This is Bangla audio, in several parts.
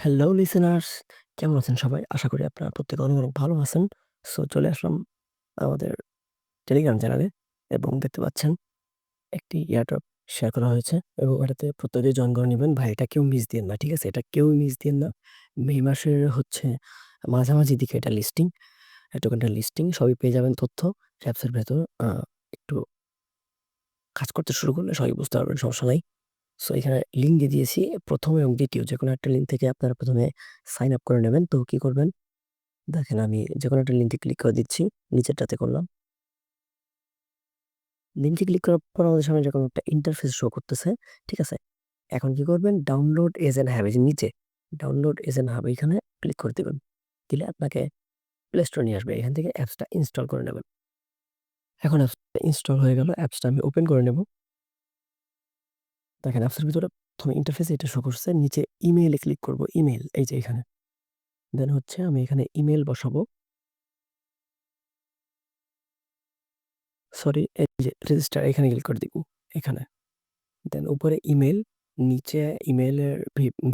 হ্যালো লিসেনার্স, কেমন আছেন সবাই? আশা করি আপনারা প্রত্যেকে অনেক, অনেক ভালো আছেন। সো চলে আসলাম আমাদের টেলিগ্রাম চ্যানেলে এবং দেখতে পাচ্ছেন একটি এয়ারড্রপ শেয়ার করা হয়েছে এবং এটাতে প্রত্যেকে জয়েন করে নিবেন। ভাই এটা কেউ মিস দিয়েন না। ঠিক আছে? এটা কেউই মিস দিয়েন না। মে মাসের হচ্ছে মাঝামাঝি দিকে এটা লিস্টিং। এই টোকেনটার লিস্টিং সবই পেয়ে যাবেন তথ্য অ্যাপসের ভেতর। একটু কাজ করতে শুরু করলে সবই বুঝতে পারবেন, সমস্যা নাই। সো এখানে লিঙ্ক দিয়ে দিয়েছি। ১ম এবং ২য় যেকোনো একটা লিঙ্ক থেকে আপনারা ১ম এ সাইন আপ করে নেবেন। তো কি করবেন? দেখেন আমি যেকোনো একটা লিঙ্কে ক্লিক করে দিচ্ছি। নিচেরটাতে করলাম। লিঙ্কে ক্লিক করার পর আমাদের সামনে এরকম একটা ইন্টারফেস শো করতেছে। ঠিক আছে? এখন কি করবেন? ডাউনলোড এজ এন হাব এই যে নিচে ডাউনলোড এজ এন হাব এখানে ক্লিক করে দিবেন। দিলে আপনাকে প্লে স্টোরে নিয়ে আসবে। এখান থেকে অ্যাপসটা ইনস্টল করে নেবেন। এখন অ্যাপসটা ইনস্টল হয়ে গেল। অ্যাপসটা আমি ওপেন করে নেব। দেখেন অ্যাপসের ভিতরে ১ম ইন্টারফেসে এটা শো করছে। নিচে ইমেইলে ক্লিক করব। ইমেইল এই যে এখানে। দেন হচ্ছে আমি এখানে ইমেইল বসাবো। সরি এই যে রেজিস্টার এখানে ক্লিক করে দিব। এখানে। দেন উপরে ইমেইল, নিচে ইমেইলের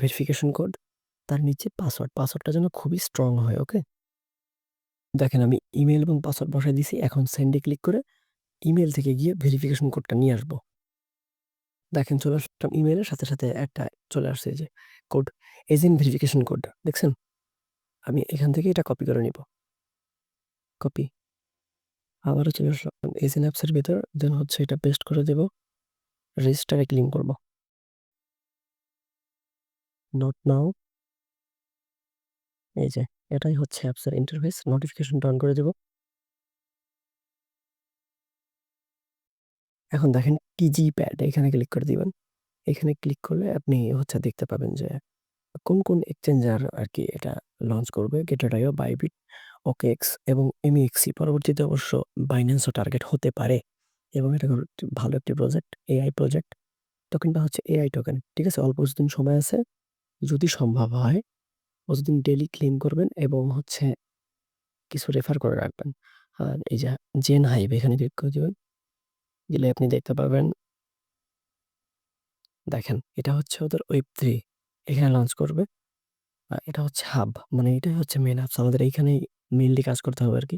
ভেরিফিকেশন কোড, তার নিচে পাসওয়ার্ড। পাসওয়ার্ডটা যেন খুবই স্ট্রং হয়, ওকে? দেখেন আমি ইমেইল এবং পাসওয়ার্ড বসায় দিছি। এখন সেন্ড এ ক্লিক করে ইমেইল থেকে গিয়ে ভেরিফিকেশন কোডটা নিয়ে আসবো। দেখেন চলে আসলাম ইমেইলের সাথে, সাথে একটা চলে আসছে এই যে কোড, এজেন্ট ভেরিফিকেশন কোড। দেখছেন? আমি এখান থেকে এটা কপি করে নিব। কপি। আবারও চলে আসলাম এজেন্ট অ্যাপস এর ভেতর। দেন হচ্ছে এটা পেস্ট করে দেব। রেজিস্টার এ ক্লিক করব। Not now. এই যে এটাই হচ্ছে অ্যাপস এর ইন্টারফেস। নোটিফিকেশনটা অন করে দেব। এখন দেখেন টিজি প্যাড এখানে ক্লিক করে দিবেন। এখানে ক্লিক করলে আপনি হচ্ছে দেখতে পাবেন যে কোন, কোন এক্সচেঞ্জার আরকি এটা লঞ্চ করবে। Gate.io, Bybit, OKX এবং MEXC পরবর্তীতে অবশ্য Binance ও টার্গেট হতে পারে এবং এটা ভালো একটি প্রজেক্ট, এআই প্রজেক্ট। টোকেনটা হচ্ছে এআই টোকেন। ঠিক আছে? অল্প কিছুদিন সময় আছে। যদি সম্ভব হয় প্রতিদিন ডেইলি ক্লেম করবেন এবং হচ্ছে কিছু রেফার করে রাখবেন। আর এই যে জেন হাইভ এখানে ক্লিক করে দিবেন। দিলে আপনি দেখতে পাবেন, দেখেন এটা হচ্ছে ওদের Web3 এখানে লঞ্চ করবে। এটা হচ্ছে হাব, মানে এটাই হচ্ছে মেইন হাবস। আমাদের এইখানেই মেইনলি কাজ করতে হবে আরকি।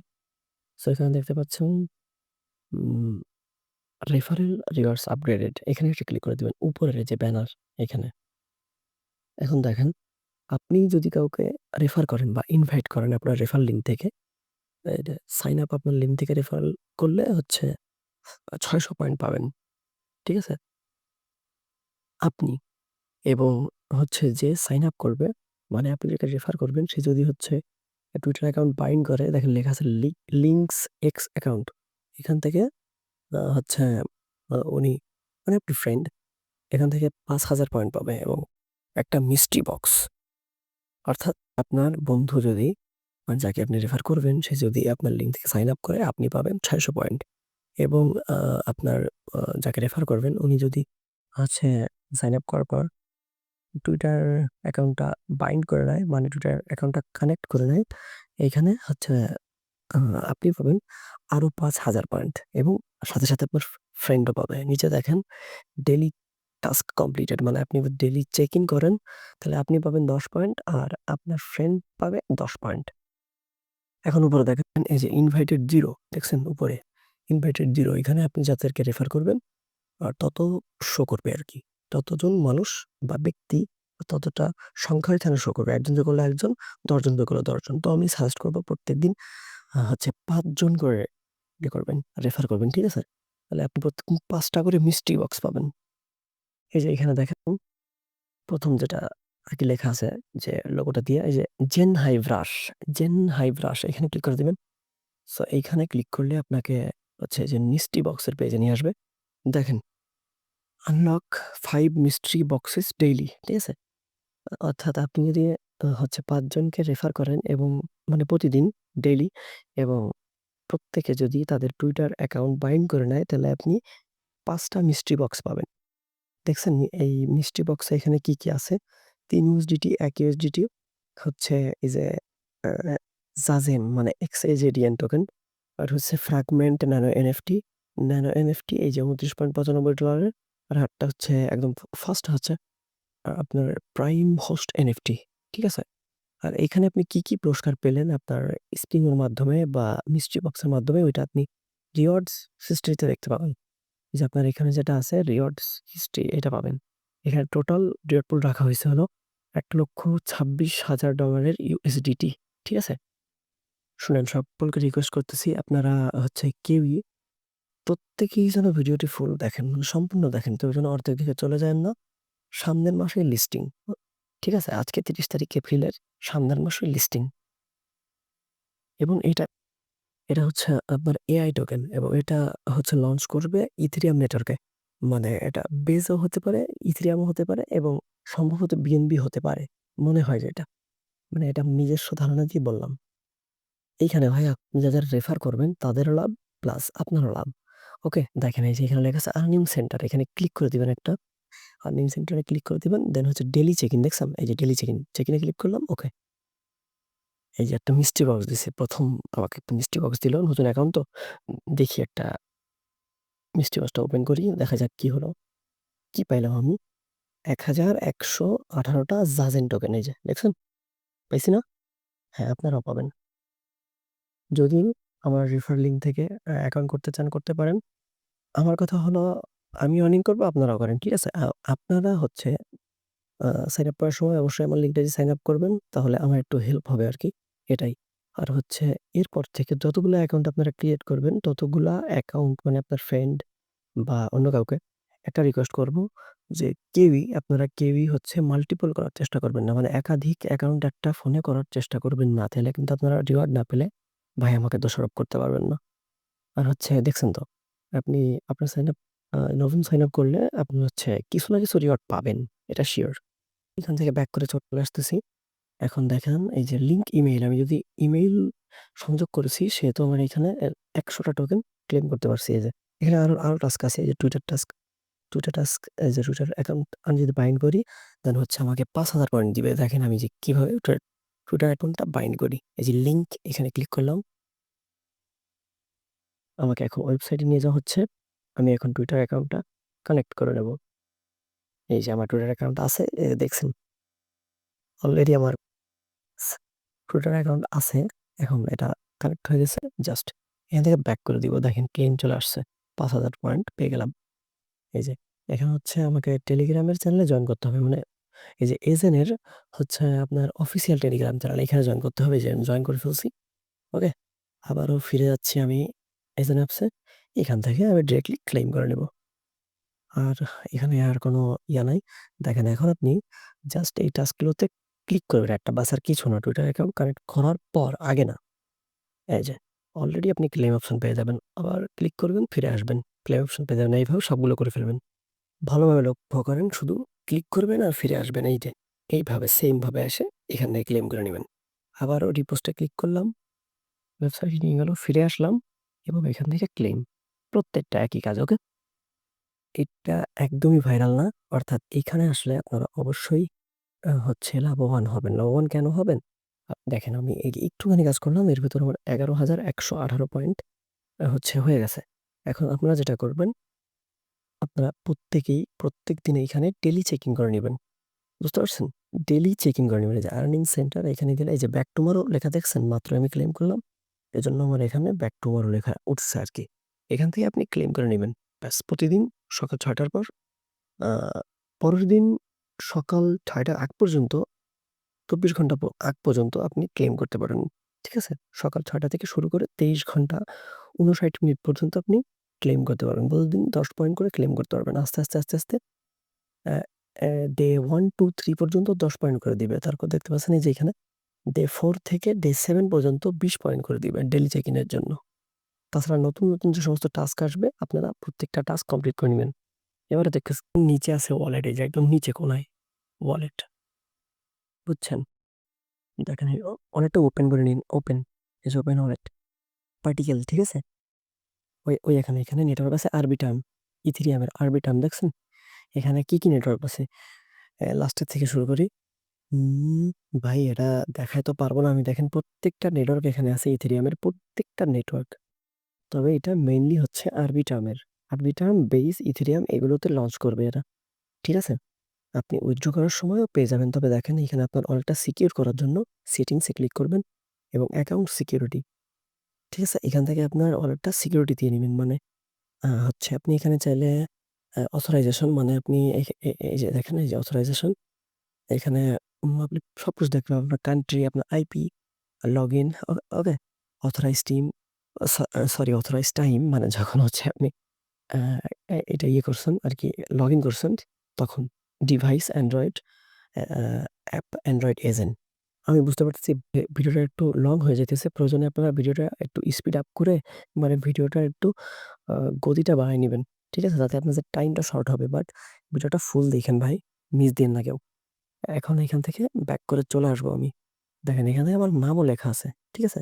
সো এখানে দেখতে পাচ্ছেন উম রেফারেল রিওয়ার্ডস আপগ্রেডেড এখানে একটা ক্লিক করে দিবেন। উপরের এই যে ব্যানার এখানে। এখন দেখেন আপনি যদি কাউকে রেফার করেন বা ইনভাইট করেন আপনার রেফার লিঙ্ক থেকে, এটা সাইন আপ আপনার লিঙ্ক থেকে রেফারেল করলে হচ্ছে ৬০০ পয়েন্ট পাবেন। ঠিক আছে? আপনি এবং হচ্ছে যে সাইন আপ করবে, মানে আপনি যাকে রেফার করবেন সে যদি হচ্ছে টুইটার অ্যাকাউন্ট বাইন্ড করে, দেখেন লেখা আছে লিংকস এক্স অ্যাকাউন্ট। এখান থেকে হচ্ছে উনি মানে আপনার ফ্রেন্ড এখান থেকে ৫,০০০ পয়েন্ট পাবে এবং একটা মিস্ট্রি বক্স। অর্থাৎ আপনার বন্ধু যদি মানে যাকে আপনি রেফার করবেন সে যদি আপনার লিঙ্ক থেকে সাইন আপ করে আপনি পাবেন ৬০০ পয়েন্ট এবং আপনার যাকে রেফার করবেন উনি যদি হচ্ছে সাইন আপ করার পর টুইটার অ্যাকাউন্টটা বাইন্ড করে নেয়, মানে টুইটার অ্যাকাউন্টটা কানেক্ট করে নেয়, এইখানে হচ্ছে আ আপনি পাবেন আরো ৫,০০০ পয়েন্ট এবং সাথে, সাথে আপনার ফ্রেন্ডও পাবে। নিচে দেখেন ডেইলি টাস্ক কমপ্লিটেড, মানে আপনি যদি ডেইলি চেক ইন করেন তাহলে আপনি পাবেন ১০ পয়েন্ট আর আপনার ফ্রেন্ড পাবে ১০ পয়েন্ট। এখন উপরে দেখেন এই যে ইনভাইটেড 0 দেখছেন উপরে? ইনভাইটেড 0 এখানে আপনি যাদেরকে রেফার করবেন তত শো করবে আরকি। ততজন মানুষ বা ব্যক্তি ততটা সংখ্যা এখানে শো করবে। ১ জন যোগ করলে ১ জন, ১০ জন যোগ করলে ১০ জন। তো আমি সাজেস্ট করব প্রত্যেকদিন হচ্ছে ৫ জন করে করবেন, রেফার করবেন। ঠিক আছে? তাহলে আপনি প্রত্যেকদিন ৫ টা করে মিস্ট্রি বক্স পাবেন। এই যে এখানে দেখেন ১ম যেটা আরকি লেখা আছে যে লোগোটা দিয়ে এই যে জেন হাইভ রাশ এখানে ক্লিক করে দিবেন। সো এইখানে ক্লিক করলে আপনাকে হচ্ছে যে মিস্ট্রি বক্সের পেজে নিয়ে আসবে। দেখেন আনলক ৫ মিস্ট্রি বক্সেস ডেইলি। ঠিক আছে? অর্থাৎ আপনি যদি হচ্ছে ৫ জনকে রেফার করেন এবং মানে প্রতিদিন ডেইলি এবং প্রত্যেকে যদি তাদের টুইটার অ্যাকাউন্ট বাইন্ড করে নেয় তাহলে আপনি ৫ টা মিস্ট্রি বক্স পাবেন। দেখছেন এই মিস্ট্রি বক্সে এখানে কি, কি আছে? ৩ ইউএসডিটি, ১ ইউএসডিটি হচ্ছে এই যে আ জাজেম মানে XAJDN টোকেন। আর হচ্ছে fragment nano NFT. Nano NFT এই যে $২৯.৯৫ আর আরেকটা হচ্ছে একদম ফার্স্ট হচ্ছে আপনার প্রাইম হোস্ট এনএফটি। ঠিক আছে? আর এখানে আপনি কি পুরস্কার পেলেন আপনার স্প্রিং এর মাধ্যমে বা মিস্ট্রি বক্সের মাধ্যমে ওইটা আপনি রিওয়ার্ডস হিস্ট্রিতে দেখতে পাবেন। এই যে আপনার এখানে যেটা আছে রিওয়ার্ডস হিস্ট্রি এটা পাবেন। এখানে টোটাল রিওয়ার্ড পুল রাখা হইছে হলো $১,২৬,০০০ ইউএসডিটি। ঠিক আছে? শুনেন সকলকে রিকোয়েস্ট করতেছি আপনারা হচ্ছে কেউই প্রত্যেকেই যেন ভিডিওটি ফুল দেখেন, মানে সম্পূর্ণ দেখেন। কেউ যেন অর্ধেক দেখে চলে যায়েন না। সামনের মাসেই লিস্টিং। ঠিক আছে? আজকে ৩০ তারিখ এপ্রিলের, সামনের মাসেই লিস্টিং। এবং এটা হচ্ছে আপনার এআই টোকেন এবং এটা হচ্ছে লঞ্চ করবে ইথেরিয়াম নেটওয়ার্কে। মানে এটা বেজও হতে পারে, ইথেরিয়ামও হতে পারে এবং সম্ভবত বিএনবি হতে পারে। মনে হয় যে এটা। মানে এটা নিজস্ব ধারণা দিয়ে বললাম। এইখানে ভাই আপনি যাদের রেফার করবেন তাদেরও লাভ প্লাস আপনারও লাভ। ওকে? দেখেন এই যে এখানে লেখা আছে আর্নিং সেন্টার, এখানে ক্লিক করে দিবেন একটা। আর্নিং সেন্টারে ক্লিক করে দিবেন। দেন হচ্ছে ডেইলি চেক ইন দেখছেন? এই যে ডেইলি চেক ইন। চেক ইনে ক্লিক করলাম। ওকে। এই যে একটা মিস্ট্রি বক্স দিছে। ১ম আমাকে একটা মিস্ট্রি বক্স দিল। নতুন অ্যাকাউন্ট তো। দেখি একটা মিস্ট্রি বক্সটা ওপেন করি। দেখা যাক কি হলো। কি পাইলাম আমি? ১,১১৮ টা জাজেন টোকেন এই যে দেখছেন? পাইছি না? হ্যাঁ, আপনারাও পাবেন। যদি আমার রেফার লিঙ্ক থেকে অ্যাকাউন্ট করতে চান করতে পারেন। আমার কথা হলো আমি আর্নিং করব আপনারাও করেন। ঠিক আছে? আপনারা হচ্ছে সাইন আপ করার সময় অবশ্যই আমার লিঙ্কটা দিয়ে সাইন আপ করবেন। তাহলে আমার একটু হেল্প হবে আরকি। এটাই। আর হচ্ছে এরপর থেকে যতগুলা অ্যাকাউন্ট আপনারা ক্রিয়েট করবেন ততগুলা অ্যাকাউন্ট মানে আপনার ফ্রেন্ড বা অন্য কাউকে একটা রিকোয়েস্ট করব যে কেউই হচ্ছে মাল্টিপল করার চেষ্টা করবেন না। মানে একাধিক অ্যাকাউন্ট একটা ফোনে করার চেষ্টা করবেন না। তাইলে কিন্তু আপনারা রিওয়ার্ড না পেলে ভাই আমাকে দোষারোপ করতে পারবেন না। আর হচ্ছে দেখছেন তো আপনি আপনার সাইন আপ নতুন সাইন আপ করলে আপনি হচ্ছে কিছু না কিছু রিওয়ার্ড পাবেন। এটা সিউর। এখান থেকে ব্যাক করে চলে আসতেছি। এখন দেখেন এই যে লিঙ্ক ইমেইল আমি যদি ইমেইল সংযোগ করেছি সেহেতু আমার এখানে ১০০ টা টোকেন ক্লেম করতে পারছি এই যে। এখানে আরো টাস্ক আছে এই যে টুইটার টাস্ক এই যে টুইটার অ্যাকাউন্ট আমি যদি বাইন্ড করি দেন হচ্ছে আমাকে ৫,০০০ পয়েন্ট দিবে। দেখেন আমি যে কিভাবে টুইটার অ্যাকাউন্টটা বাইন্ড করি। এই যে লিঙ্ক এখানে ক্লিক করলাম। আমাকে এখন ওয়েবসাইটে নিয়ে যাওয়া হচ্ছে। আমি এখন টুইটার অ্যাকাউন্টটা কানেক্ট করে নেব। এই যে আমার টুইটার অ্যাকাউন্ট আছে দেখছেন অলরেডি আমার টুইটার অ্যাকাউন্ট আছে। এখন এটা কানেক্ট হয়ে গেছে। জাস্ট এখান থেকে ব্যাক করে দিব। দেখেন ক্লেইম চলে আসছে। ৫,০০০ পয়েন্ট পেয়ে গেলাম। এই যে এখন হচ্ছে আমাকে টেলিগ্রামের চ্যানেলে জয়েন করতে হবে। মানে এই যে এজেনের হচ্ছে আপনার অফিসিয়াল টেলিগ্রাম চ্যানেল এখানে জয়েন করতে হবে। যে আমি জয়েন করে ফেলছি। ওকে? আবারও ফিরে যাচ্ছি আমি এজেন অ্যাপসে। এখান থেকে আমি ডিরেক্টলি ক্লেইম করে নেব। আর এখানে আর কোনো নাই। দেখেন এখন আপনি জাস্ট এই টাস্কগুলোতে ক্লিক করবেন একটা বাস আর কিছু না। টুইটার অ্যাকাউন্ট কানেক্ট করার পর আগে না। এই যে অলরেডি আপনি ক্লেম অপশন পেয়ে যাবেন। আবার ক্লিক করবেন, ফিরে আসবেন। ক্লেম অপশন পেয়ে যাবেন। এইভাবে সবগুলো করে ফেলবেন। ভালোভাবে লক্ষ্য করেন শুধু ক্লিক করবেন আর ফিরে আসবেন এই যে। এইভাবে সেম ভাবে এসে এখান থেকে ক্লেম করে নিবেন। আবারও রিপোস্টে ক্লিক করলাম। ওয়েবসাইটে নিয়ে গেল। ফিরে আসলাম এবং এখান থেকে ক্লেম। প্রত্যেকটা একই কাজ। ওকে? এটা একদমই ভাইরাল না। অর্থাৎ এখানে আসলে আপনারা অবশ্যই হচ্ছে লাভবান হবেন। লাভবান কেন হবেন? দেখেন আমি এই যে একটুখানি কাজ করলাম এর ভেতরে আমার ১১,১১৮ পয়েন্ট হচ্ছে হয়ে গেছে। এখন আপনারা যেটা করবেন, আপনারা প্রত্যেকেই প্রত্যেকদিন এইখানে ডেইলি চেকিং করে নিবেন। বুঝতে পারছেন? ডেইলি চেকিং করে নিবেন। এই যে আর্নিং সেন্টার এখানে গেলে এই যে ব্যাক টুমরো লেখা দেখছেন? মাত্র আমি ক্লেম করলাম। এজন্য আমার এখানে ব্যাক টুমরো লেখা উঠছে আরকি। এখান থেকে আপনি ক্লেম করে নিবেন। ব্যাস প্রতিদিন সকাল ৬ টার পর আ পরের দিন সকাল ৬ টার আগ পর্যন্ত ২৪ ঘন্টা আগ পর্যন্ত আপনি ক্লেম করতে পারেন। ঠিক আছে? সকাল ৬ টা থেকে শুরু করে ২৩ ঘন্টা ৫৯ মিনিট পর্যন্ত আপনি ক্লেম করতে পারবেন। প্রতিদিন ১০ পয়েন্ট করে ক্লেম করতে পারবেন। আস্তে, আস্তে অ্যা অ্যা ডে ১, ২, ৩ পর্যন্ত ১০ পয়েন্ট করে দিবে। তারপর দেখতে পাচ্ছেন এই যে এখানে ডে ৪ থেকে ডে ৭ পর্যন্ত ২০ পয়েন্ট করে দিবে ডেইলি চেক ইন এর জন্য। তাছাড়া নতুন যে সমস্ত টাস্ক আসবে আপনারা প্রত্যেকটা টাস্ক কমপ্লিট করে নিবেন। এবারে দেখতেছেন নিচে আছে ওয়ালেট এই যে একদম নিচে কোনায় ওয়ালেট। বুঝছেন? দেখেন এই ওয়ালেটটা ওপেন করে নিন। ওপেন। এই যে ওপেন ওয়ালেট। পার্টিকেল ঠিক আছে? ওই এখানে নেটওয়ার্ক আছে আরবিটার্ন। ইথেরিয়ামের আরবিটার্ন দেখছেন? এখানে কি নেটওয়ার্ক আছে? লাস্টের থেকে শুরু করি। উম ভাই এটা দেখায় তো পারব না আমি। দেখেন প্রত্যেকটা নেটওয়ার্ক এখানে আছে ইথেরিয়ামের প্রত্যেকটা নেটওয়ার্ক। তবে এটা মেইনলি হচ্ছে আরবিটার্মের। আরবিটার্ম, বেইস, ইথেরিয়াম এগুলোতে লঞ্চ করবে এরা। ঠিক আছে? আপনি উইথড্র করার সময়ও পেয়ে যাবেন। তবে দেখেন এখানে আপনার ওয়ালেটটা সিকিউর করার জন্য সেটিংস এ ক্লিক করবেন এবং অ্যাকাউন্ট সিকিউরিটি, ঠিক আছে? এখান থেকে আপনার ওয়ালেটটা সিকিউরিটি দিয়ে নিবেন। মানে হচ্ছে আপনি এখানে চাইলে অথরাইজেশন মানে আপনি এই যে দেখেন এই যে অথরাইজেশন এখানে আপনি সবকিছু দেখতে পাবেন। আপনার কান্ট্রি, আপনার IP, login, okay? Authorize team, sorry authorize time মানে যখন হচ্ছে আপনি আ এটা ইয়ে করছেন আরকি লগইন করছেন তখন। Device Android, app Android agent. আমি বুঝতে পারতেছি ভিডিওটা একটু লং হয়ে যাইতেছে। প্রয়োজনে আপনারা ভিডিওটা একটু স্পিড আপ করে মানে ভিডিওটা একটু আ গতিটা বাড়ায় নিবেন। ঠিক আছে? যাতে আপনার যে টাইমটা শর্ট হবে। বাট ভিডিওটা ফুল দেখেন ভাই। মিস দিয়েন না কেউ। এখন এখান থেকে ব্যাক করে চলে আসবো আমি। দেখেন এখানে আমার নামও লেখা আছে। ঠিক আছে?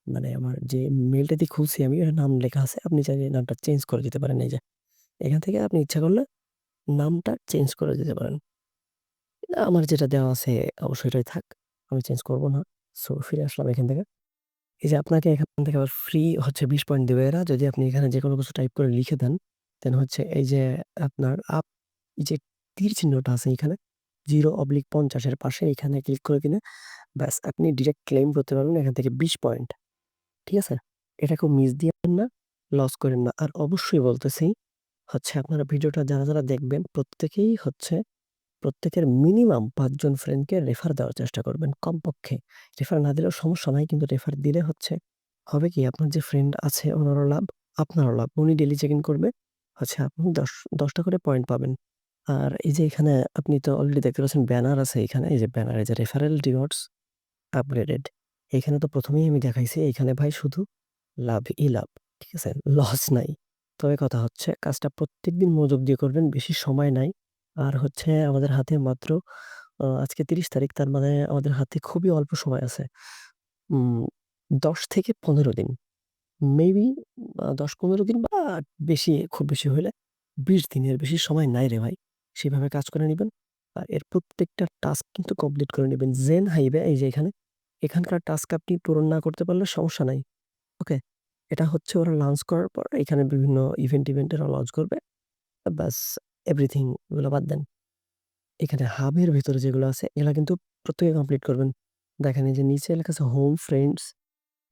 মানে আমার যে মেইলটা দিয়ে খুলছি আমি এর নাম লেখা আছে। আপনি চাইলে নামটা চেঞ্জ করে দিতে পারেন এই যে। এখান থেকে আপনি ইচ্ছা করলে নামটা চেঞ্জ করে দিতে পারেন। আমার যেটা দেওয়া আছে অবশ্যই এটাই থাক। আমি চেঞ্জ করব না। সো ফিরে আসলাম এখান থেকে। এই যে আপনাকে এখান থেকে আবার ফ্রি হচ্ছে ২০ পয়েন্ট দিবে এরা। যদি আপনি এখানে যেকোনো কিছু টাইপ করে লিখে দেন, দেন হচ্ছে এই যে আপনার এই যে তীর চিহ্নটা আছে এখানে 0/50 এর পাশে এখানে ক্লিক করে দিলে ব্যাস আপনি ডিরেক্ট ক্লেইম করতে পারবেন এখান থেকে ২০ পয়েন্ট। ঠিক আছে? এটাকেও মিস দিয়েন না, লস করেন না। আর অবশ্যই বলতেছি হচ্ছে আপনারা ভিডিওটা যারা দেখবেন প্রত্যেকেই হচ্ছে প্রত্যেকের মিনিমাম ৫ জন ফ্রেন্ডকে রেফার দেওয়ার চেষ্টা করবেন কমপক্ষে। রেফার না দিলেও সমস্যা নাই। কিন্তু রেফার দিলে হচ্ছে হবে কি আপনার যে ফ্রেন্ড আছে ওনারও লাভ, আপনারও লাভ। উনি ডেইলি চেক ইন করবে। হচ্ছে আপনি ১০ টা করে পয়েন্ট পাবেন। আর এই যে এখানে আপনি তো অলরেডি দেখতে পাচ্ছেন ব্যানার আছে এখানে। এই যে ব্যানার এই যে রেফারেল রিওয়ার্ডস আপগ্রেডেড। এখানে তো ১ম এই আমি দেখাইছি এখানে ভাই শুধু লাভই লাভ। ঠিক আছে? লস নাই। তবে কথা হচ্ছে কাজটা প্রত্যেকদিন মনোযোগ দিয়ে করবেন। বেশি সময় নাই। আর হচ্ছে আমাদের হাতে মাত্র আজকে ৩০ তারিখ তার মানে আমাদের হাতে খুবই অল্প সময় আছে। উম ১০ থেকে ১৫ দিন। মেবি ১০-১৫ দিন বা বেশি খুব বেশি হইলে ২০ দিন। এর বেশি সময় নাই রে ভাই। সেভাবে কাজ করে নিবেন। আর এর প্রত্যেকটা টাস্ক কিন্তু কমপ্লিট করে নিবেন। জেন হাইবে এই যে এখানে, এখানকার টাস্ক আপনি পূরণ না করতে পারলে সমস্যা নাই। ওকে? এটা হচ্ছে ওরা লঞ্চ করার পর এখানে বিভিন্ন ইভেন্ট এরা লঞ্চ করবে। ব্যাস এভরিথিং ওগুলো বাদ দেন। এখানে হাবের ভেতরে যেগুলো আছে এগুলা কিন্তু প্রত্যেকে কমপ্লিট করবেন। দেখেন এই যে নিচে লেখা আছে হোম, ফ্রেন্ডস,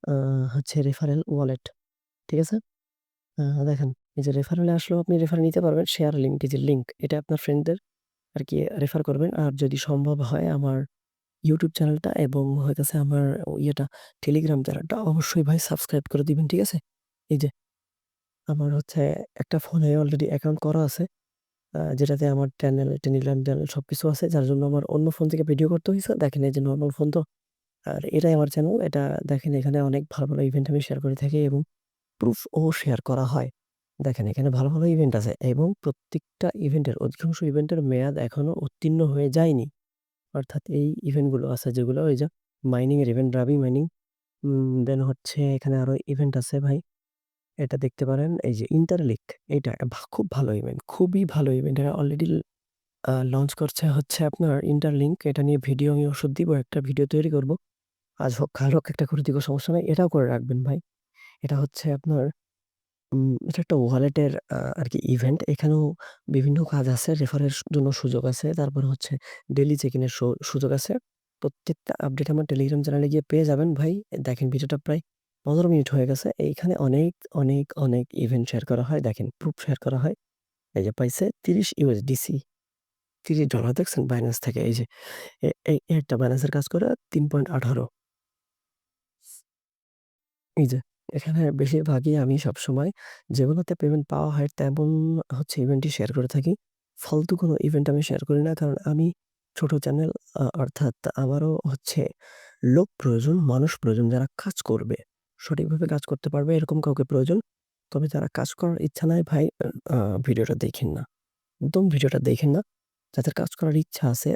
আ হচ্ছে রেফারেল, ওয়ালেট। ঠিক আছে? দেখেন এই যে রেফারেলে আসলেও আপনি রেফার নিতে পারবেন। শেয়ার লিঙ্ক এই যে লিঙ্ক এটা আপনার ফ্রেন্ডদের আরকি রেফার করবেন। আর যদি সম্ভব হয় আমার YouTube চ্যানেলটা এবং হইতেছে আমার ইয়েটা টেলিগ্রাম চ্যানেলটা অবশ্যই ভাই সাবস্ক্রাইব করে দিবেন। ঠিক আছে? এই যে আমার হচ্ছে একটা ফোনে অলরেডি অ্যাকাউন্ট করা আছে। যেটাতে আমার টেলিগ্রাম চ্যানেল সবকিছু আছে। যার জন্য আমার অন্য ফোন থেকে ভিডিও করতে হইছে। দেখেন এই যে নরমাল ফোন তো। আর এটাই আমার চ্যানেল। এটা দেখেন এখানে অনেক ভালো ইভেন্ট আমি শেয়ার করে থাকি এবং প্রুফও শেয়ার করা হয়। দেখেন এখানে ভালো ইভেন্ট আছে এবং প্রত্যেকটা ইভেন্টের অধিকাংশ ইভেন্টের মেয়াদ এখনো উত্তীর্ণ হয়ে যায়নি। অর্থাৎ এই ইভেন্টগুলো আছে যেগুলো ওই যে মাইনিং এর ইভেন্ট, রাবি মাইনিং, দেন হচ্ছে এখানে আরো ইভেন্ট আছে ভাই। এটা দেখতে পারেন এই যে ইন্টারলিক এইটা খুব ভালো ইভেন্ট, খুবই ভালো ইভেন্ট। এটা অলরেডি লঞ্চ করছে হচ্ছে আপনার ইন্টারলিংক। এটা নিয়ে ভিডিও আমি ওষুধ দিব। একটা ভিডিও তৈরি করব। আজ হোক কাল হোক একটা করে দিব সমস্যা নাই। এটাও করে রাখবেন ভাই। এটা হচ্ছে আপনার এটা একটা ওয়ালেটের আরকি ইভেন্ট। এখানেও বিভিন্ন কাজ আছে। রেফারের জন্য সুযোগ আছে। তারপরে হচ্ছে ডেইলি চেক ইন এর সুযোগ আছে। প্রত্যেকটা আপডেট আমার টেলিগ্রাম চ্যানেলে গিয়ে পেয়ে যাবেন ভাই। দেখেন ভিডিওটা প্রায় ১৫ মিনিট হয়ে গেছে। এইখানে অনেক ইভেন্ট শেয়ার করা হয়। দেখেন প্রুফ শেয়ার করা হয়। এই যে পাইছে ৩০ USDC, $৩০ দেখছেন বাইন্যান্স থেকে। এই যে একটা বাইন্যান্সের কাজ করে ৩.১৮। এই যে এখানে বেশিরভাগই আমি সবসময় যেগুলোতে পেমেন্ট পাওয়া হয় তেমন হচ্ছে ইভেন্টই শেয়ার করে থাকি। ফালতু কোনো ইভেন্ট আমি শেয়ার করি না। কারণ আমি ছোট চ্যানেল অর্থাৎ আমারও হচ্ছে লোক প্রয়োজন, মানুষ প্রয়োজন যারা কাজ করবে। সঠিকভাবে কাজ করতে পারবে এরকম কাউকে প্রয়োজন। তবে যারা কাজ করার ইচ্ছা নাই ভাই আ ভিডিওটা দেখেন না। একদম ভিডিওটা দেখেন না। যাদের কাজ করার ইচ্ছা আছে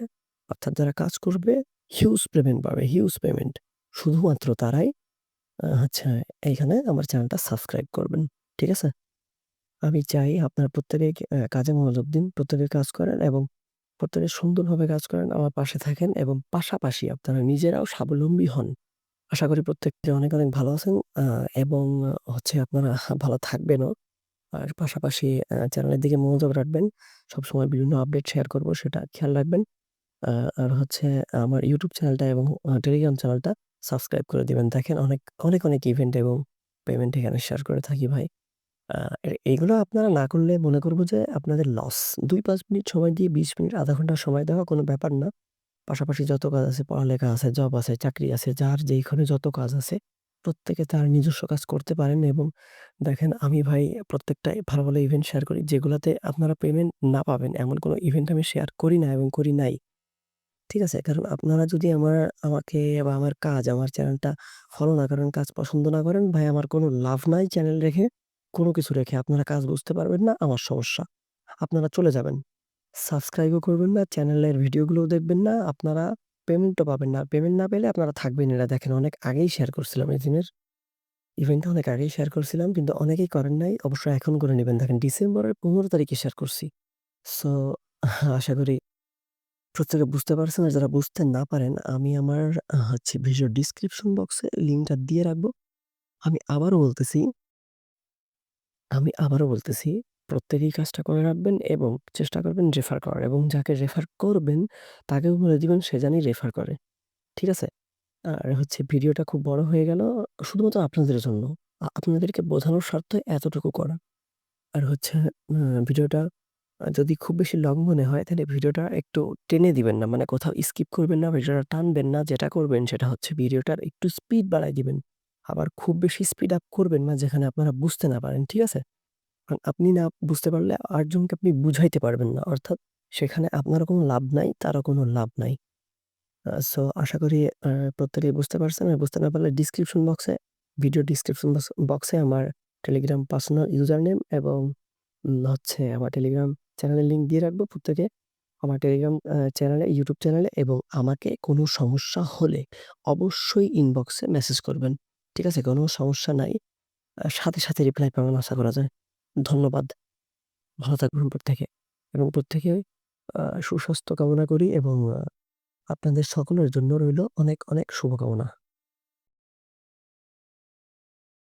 অর্থাৎ যারা কাজ করবে হিউজ পেমেন্ট পাবে, হিউজ পেমেন্ট। শুধুমাত্র তারাই আচ্ছা, এইখানে আমার চ্যানেলটা সাবস্ক্রাইব করবেন। ঠিক আছে? আমি চাই আপনারা প্রত্যেকেই কাজে মনোযোগ দিন, প্রত্যেকে কাজ করেন এবং প্রত্যেকে সুন্দরভাবে কাজ করেন, আমার পাশে থাকেন এবং পাশাপাশি আপনারা নিজেরাও স্বাবলম্বী হন। আশা করি প্রত্যেকে অনেক ভালো আছেন এবং হচ্ছে আপনারা ভালো থাকবেনও। আর পাশাপাশি চ্যানেলের দিকে মনোযোগ রাখবেন। সবসময় বিভিন্ন আপডেট শেয়ার করব সেটা খেয়াল রাখবেন। আ আর হচ্ছে আমার YouTube চ্যানেলটা এবং টেলিগ্রাম চ্যানেলটা সাবস্ক্রাইব করে দিবেন। দেখেন অনেক ইভেন্ট এবং পেমেন্ট এখানে শেয়ার করে থাকি ভাই। আ এইগুলো আপনারা না করলে মনে করব যে আপনাদের লস। ২-৫ মিনিট সময় দিয়ে ২০ মিনিট ০.৫ ঘন্টা সময় দেওয়া কোনো ব্যাপার না। পাশাপাশি যত কাজ আছে, পড়ালেখা আছে, জব আছে, চাকরি আছে, যার যেইখানে যত কাজ আছে, প্রত্যেকে তার নিজস্ব কাজ করতে পারেন এবং দেখেন আমি ভাই প্রত্যেকটাই ভালো ইভেন্ট শেয়ার করি। যেগুলাতে আপনারা পেমেন্ট না পাবেন এমন কোনো ইভেন্ট আমি শেয়ার করি না এবং করি নাই। ঠিক আছে? কারণ আপনারা যদি আমাকে বা আমার কাজ, আমার চ্যানেলটা ফলো না করেন, কাজ পছন্দ না করেন, ভাই আমার কোনো লাভ নাই চ্যানেল রেখে, কোনো কিছু রেখে। আপনারা কাজ বুঝতে পারবেন না, আমার সমস্যা। আপনারা চলে যাবেন। সাবস্ক্রাইবও করবেন না, চ্যানেলের ভিডিওগুলোও দেখবেন না, আপনারা পেমেন্টও পাবেন না। আর পেমেন্ট না পেলে আপনারা থাকবেনই না। দেখেন অনেক আগেই শেয়ার করছিলাম এই দিনের ইভেন্টটা অনেক আগেই শেয়ার করছিলাম কিন্তু অনেকেই করেন নাই। অবশ্য এখন করে নিবেন। দেখেন ডিসেম্বরের ১৫ তারিখে শেয়ার করছি। সো আশা করি প্রত্যেকে বুঝতে পারছেন। আর যারা বুঝতে না পারেন আমি আমার হচ্ছে ভিডিও ডেসক্রিপশন বক্সে লিঙ্কটা দিয়ে রাখবো। আমি আবারও বলতেছি আমি আবারও বলতেছি, প্রত্যেকেই কাজটা করে রাখবেন এবং চেষ্টা করবেন রেফার করার এবং যাকে রেফার করবেন তাকেও বলে দিবেন সে জানি রেফার করে। ঠিক আছে? আর হচ্ছে ভিডিওটা খুব বড় হয়ে গেল শুধুমাত্র আপনাদের জন্য। আপনাদেরকে বোঝানোর স্বার্থে এতটুকু করা। আর হচ্ছে ভিডিওটা যদি খুব বেশি লং মনে হয় তাহলে ভিডিওটা একটু টেনে দিবেন না। মানে কোথাও স্কিপ করবেন না, ভিডিওটা টানবেন না। যেটা করবেন সেটা হচ্ছে ভিডিওটার একটু স্পিড বাড়ায় দিবেন। আবার খুব বেশি স্পিড আপ করবেন না যেখানে আপনারা বুঝতে না পারেন। ঠিক আছে? কারণ আপনি না বুঝতে পারলে আরেকজনকে আপনি বুঝাইতে পারবেন না। অর্থাৎ সেখানে আপনারও কোনো লাভ নাই, তারও কোনো লাভ নাই। সো আশা করি প্রত্যেকেই বুঝতে পারছেন। আর বুঝতে না পারলে ডিসক্রিপশন বক্সে ভিডিও ডিসক্রিপশন বক্সে আমার টেলিগ্রাম পার্সোনাল ইউজার নেম এবং হচ্ছে আমার টেলিগ্রাম চ্যানেলের লিঙ্ক দিয়ে রাখবো। প্রত্যেকে আমার টেলিগ্রাম চ্যানেলে, YouTube চ্যানেলে এবং আমাকে কোনো সমস্যা হলে অবশ্যই ইনবক্সে মেসেজ করবেন। ঠিক আছে? কোনো সমস্যা নাই। সাথে রিপ্লাই পাবেন আশা করা যায়। ধন্যবাদ। ভালো থাকবেন প্রত্যেকে এবং প্রত্যেকে সুস্বাস্থ্য কামনা করি এবং আপনাদের সকলের জন্য রইল অনেক শুভকামনা।